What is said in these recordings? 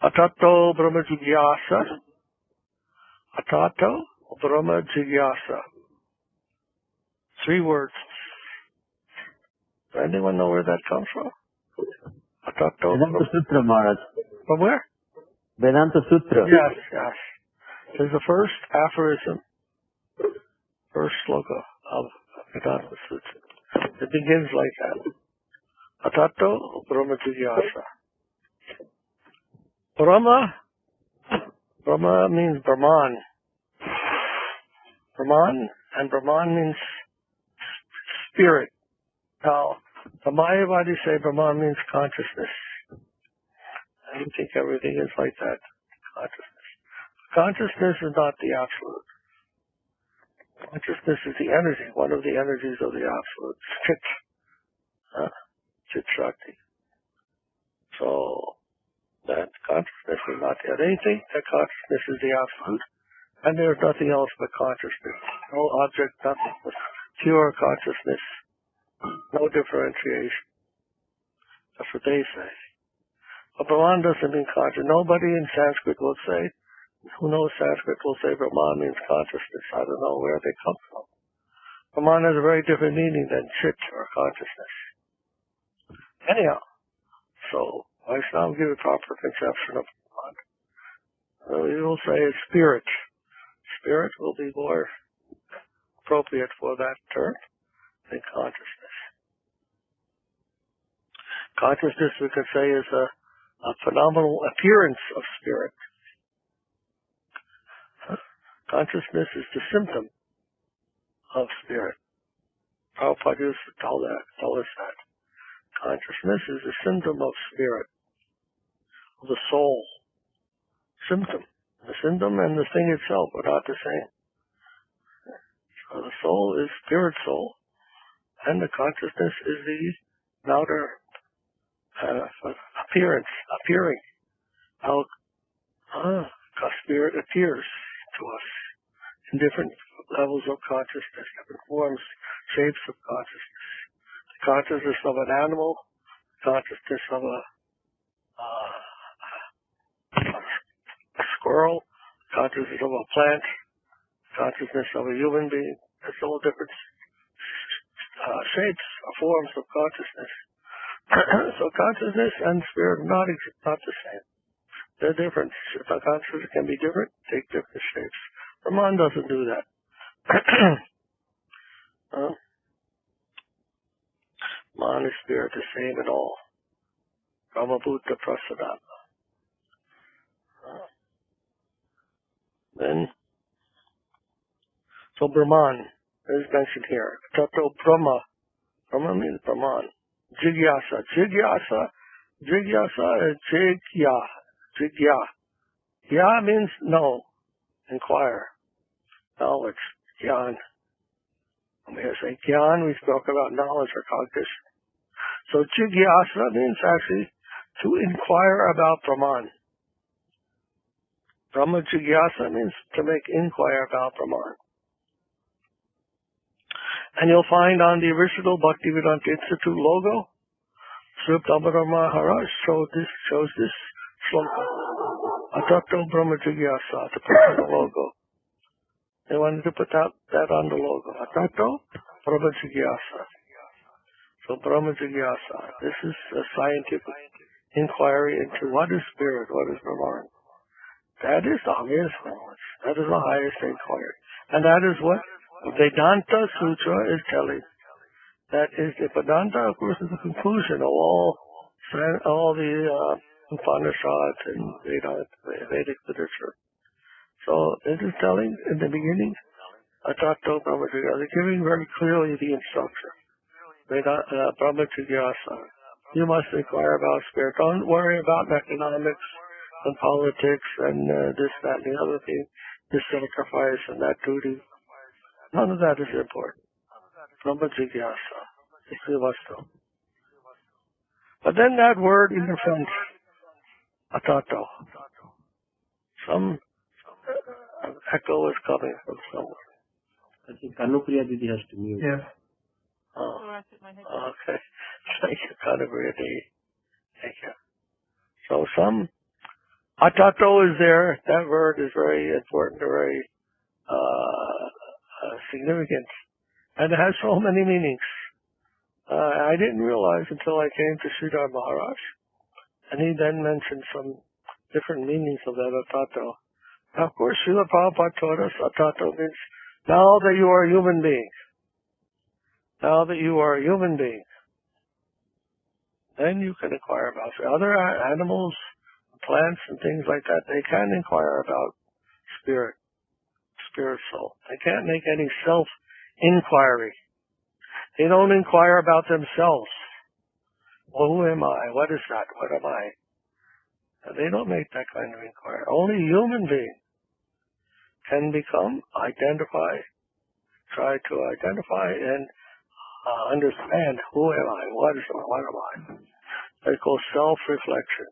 Athāto brahma jijñāsā. Athāto brahma jijñāsā. 3 words. Does anyone know where that comes from? Athāto. Vedānta-sūtra, Maharaj. From where? Vedānta-sūtra. Yes, yes. There's the first aphorism, first sloka of Vedānta-sūtra. It begins like that. Athāto brahma jijñāsā. Brahma means Brahman. Brahman, and Brahman means spirit. Now, the Mayavadis say Brahman means consciousness. I don't think everything is like that. Consciousness. Consciousness is not the absolute. Consciousness is the energy, one of the energies of the absolute. Chit. Chit Shakti. So, that consciousness is not the other. Anything, that consciousness is the absolute. And there's nothing else but consciousness. No object, nothing but pure consciousness. No differentiation. That's what they say. But Brahman doesn't mean conscious. Nobody in Sanskrit will say, who knows Sanskrit will say Brahman means consciousness. I don't know where they come from. Brahman has a very different meaning than chit or consciousness. Anyhow, so Vaishnava give a proper conception of Brahman. We will say it's spirit. Spirit will be more appropriate for that term than consciousness. Consciousness, we could say, is a phenomenal appearance of spirit. Consciousness is the symptom of spirit. Prabhupada used to tell us that. Consciousness is a symptom of spirit, of the soul. Symptom. The symptom and the thing itself are not the same. So the soul is spirit soul, and the consciousness is the outer appearing. How spirit appears to us in different levels of consciousness, different forms, shapes of consciousness. The consciousness of an animal, consciousness of a squirrel, consciousness of a plant, consciousness of a human being. It's all different shapes or forms of consciousness. So consciousness and spirit are not the same. They're different. Consciousness can be different, take different shapes. Brahman doesn't do that. Man is spirit, the same in all. Brahma Bhuta Prasadana. Then, so Brahman is mentioned here. Athāto Brahma. Brahma means Brahman. Jijñāsā. Jijñāsā is jigya. Ya means know, inquire, knowledge, gyan. When we say gyan, we spoke about knowledge or cognition. So jijñāsā means actually to inquire about Brahman. Brahma jijñāsā means to make inquiry about Brahman. And you'll find on the original Bhakti-Vedanta Institute logo, Sripad Maharaja shows this sloka. Athāto brahma jijñāsā, to put on the logo. They wanted to put that on the logo. Athāto brahma jijñāsā. So brahma jijñāsā. This is a scientific inquiry into what is spirit, what is Brahman. That is the highest knowledge. That is the highest inquiry. And that is what Vedānta-sūtra is telling. That is, the Vedanta, of course, is the conclusion of all the Upanishads and Vedic literature. So it is telling in the beginning, Athāto brahma jijñāsā, giving very clearly the instruction. Brahma jijñāsā. You must inquire about spirit. Don't worry about economics and politics and this, that, and the other thing, this sacrifice and that duty. None of that is important. Brahma jijñāsā. This we must know. But then that word in the front, Athāto. Some echo is coming from somewhere. I think Kanupriya Didi has to mute. Yeah. Oh, okay. Thank you, Kanupriya Didi. Thank you. So some Athāto is there. That word is very important, very significant, and it has so many meanings. I didn't realize until I came to Sripad Maharaj, and he then mentioned some different meanings of that Athāto. Now, of course, Srila Prabhupada taught us Athāto means now that you are a human being. Now that you are a human being, then you can inquire about other animals, plants, and things like that. They can inquire about spirit soul. They can't make any self-inquiry. They don't inquire about themselves. Well, who am I? What is that? What am I? They don't make that kind of inquiry. Only a human being can try to identify and understand who am I? What am I? They call self-reflection.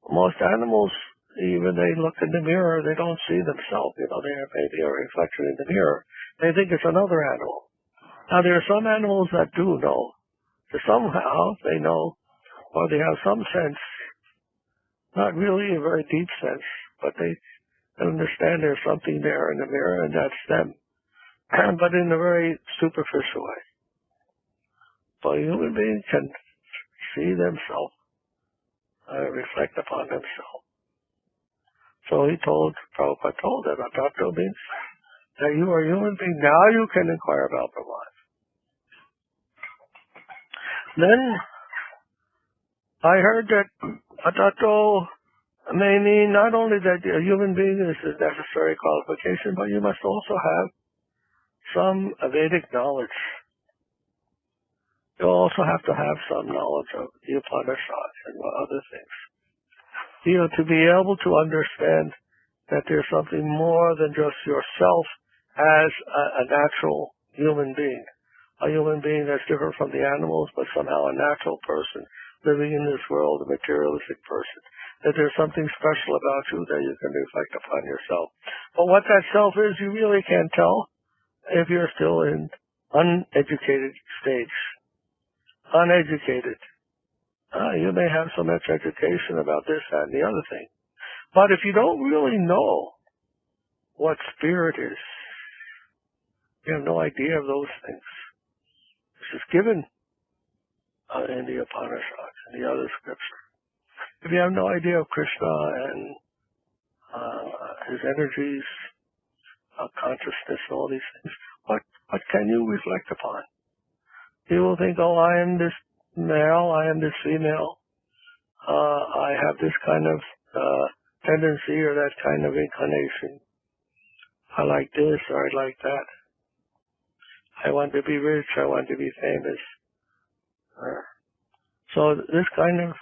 Most animals, even they look in the mirror, they don't see themselves. They have maybe a reflection in the mirror. They think it's another animal. Now, there are some animals that do know. So somehow they know, or they have some sense, not really a very deep sense, but they understand there's something there in the mirror, and that's them. But in a very superficial way. But a human being can see themselves, reflect upon themselves. So Prabhupada told that Athāto means that you are a human being. Now you can inquire about Brahma. Then I heard that Athāto may mean not only that a human being is a necessary qualification, but you must also have some Vedic knowledge. You also have to have some knowledge of the Upanishads and other things. To be able to understand that there's something more than just yourself as a natural human being. A human being that's different from the animals, but somehow a natural person living in this world, a materialistic person. That there's something special about you that you can reflect upon yourself. But what that self is, you really can't tell if you're still in uneducated stage. Uneducated. You may have so much education about this, that, and the other thing. But if you don't really know what spirit is, you have no idea of those things. This is given in the Upanishads and the other scripture. If you have no idea of Krishna and his energies, consciousness, and all these things, what can you reflect upon? You will think, oh, I am this male, I am this female, I have this kind of tendency or that kind of inclination. I like this or I like that. I want to be rich, I want to be famous. So this kind of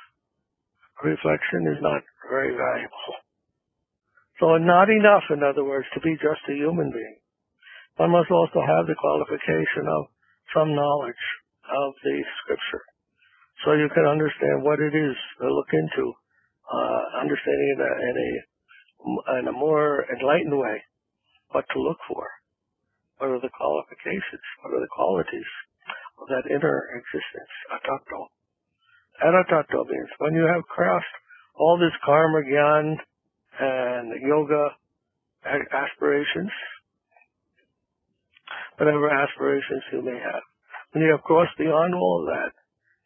reflection is not very valuable. So not enough, in other words, to be just a human being. One must also have the qualification of some knowledge of the scripture. So you can understand what it is to look into, understanding in a more enlightened way what to look for. What are the qualifications? What are the qualities of that inner existence, Athāto? And Athāto means when you have crossed all this karma, gyan, and yoga aspirations, whatever aspirations you may have, when you have crossed beyond all of that,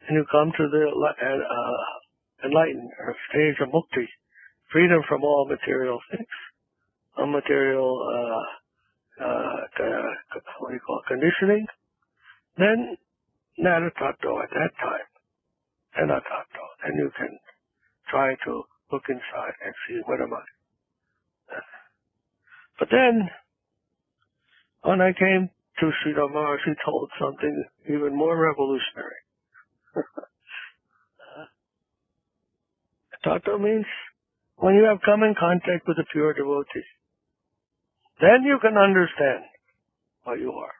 and you come to the enlightened stage of mukti, freedom from all material things, material conditioning, then Athāto at that time, and Athāto, and you can try to look inside and see what am I. But then, when I came to Sripad Maharaj, he told something even more revolutionary. Athāto means when you have come in contact with a pure devotee, then you can understand what you are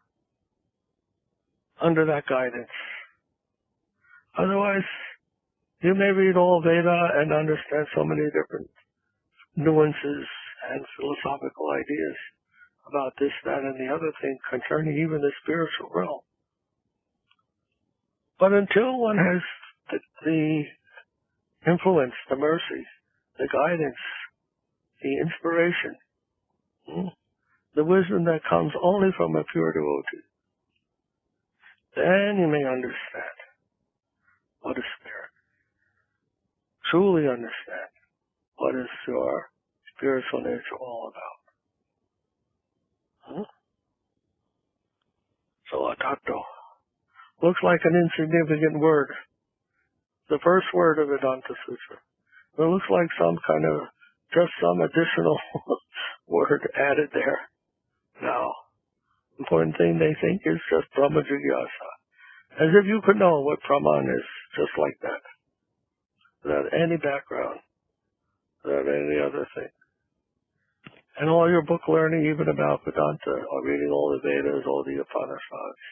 under that guidance. Otherwise, you may read all Veda and understand so many different nuances and philosophical ideas about this, that, and the other thing concerning even the spiritual realm. But until one has the influence, the mercy, the guidance, the inspiration, the wisdom that comes only from a pure devotee. Then you may understand what is spirit. Truly understand what is your spiritual nature all about. So Athāto looks like an insignificant word. The first word of Vedānta-sūtra. It looks like some kind of, just some additional word added there. Now, important thing they think is just brahma jijñāsā. As if you could know what Brahman is, just like that. Without any background. Without any other thing. And all your book learning, even about Vedanta, or reading all the Vedas, all the Upanishads,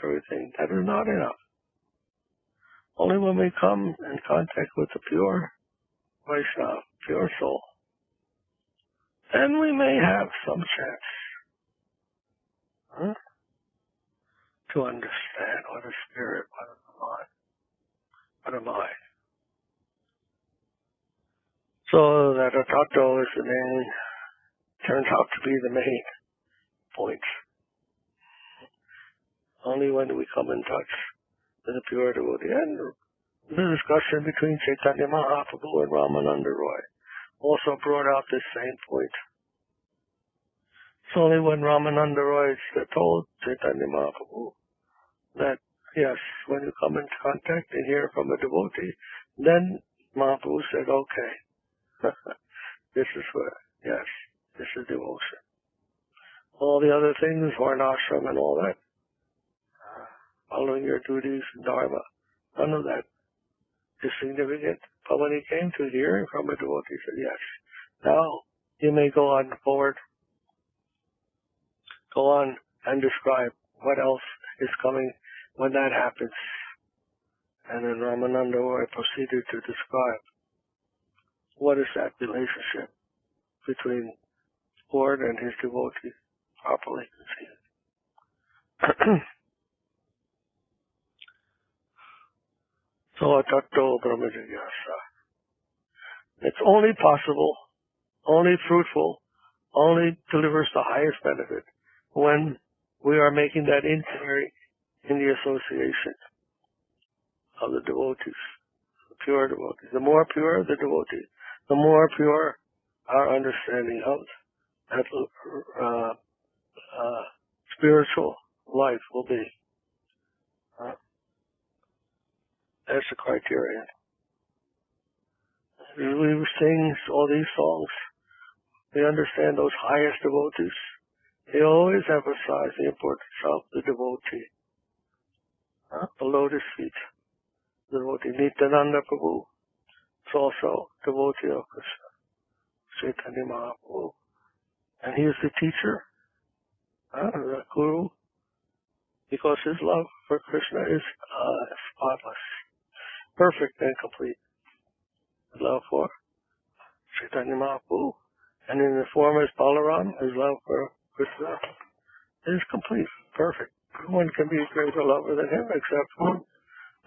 everything, that is not enough. Only when we come in contact with the pure Vaishnava, pure soul, then we may have some chance to understand what is spirit, what is the mind, what am I. So that Athāto is the main, turns out to be the main point. Only when we come in touch with the pure devotee. And the discussion between Chaitanya Mahaprabhu and Ramananda Roy also brought out this same point. It's only when Ramananda Roy told Chaitanya Mahaprabhu that, yes, when you come into contact and hear from a devotee, then Mahaprabhu said, okay, this is where, yes, this is devotion. All the other things, varnashram and all that, following your duties and dharma, none of that is significant. But when he came to hearing from a devotee, he said, yes, now you may go on forward, go on and describe what else is coming when that happens. And then Ramananda Roy proceeded to describe what is that relationship between Lord and his devotee properly conceived. So Athāto brahma jijñāsā. It's only possible, only fruitful, only delivers the highest benefit when we are making that inquiry in the association of the devotees, the pure devotees. The more pure the devotee, the more pure our understanding of that spiritual life will be. That's the criterion. As we sing all these songs, we understand those highest devotees. They always emphasize the importance of the devotee. The lotus feet. The devotee Nityananda Prabhu is also devotee of Krishna. Chaitanya Mahaprabhu. And he is the teacher, the guru, because his love for Krishna is spotless, perfect and complete. His love for Chaitanya Mahaprabhu, and in the form as Balaram, his love for Krishna is complete, perfect. No one can be a greater lover than him except for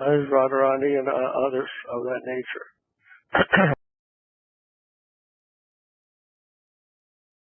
as Radharani and others of that nature.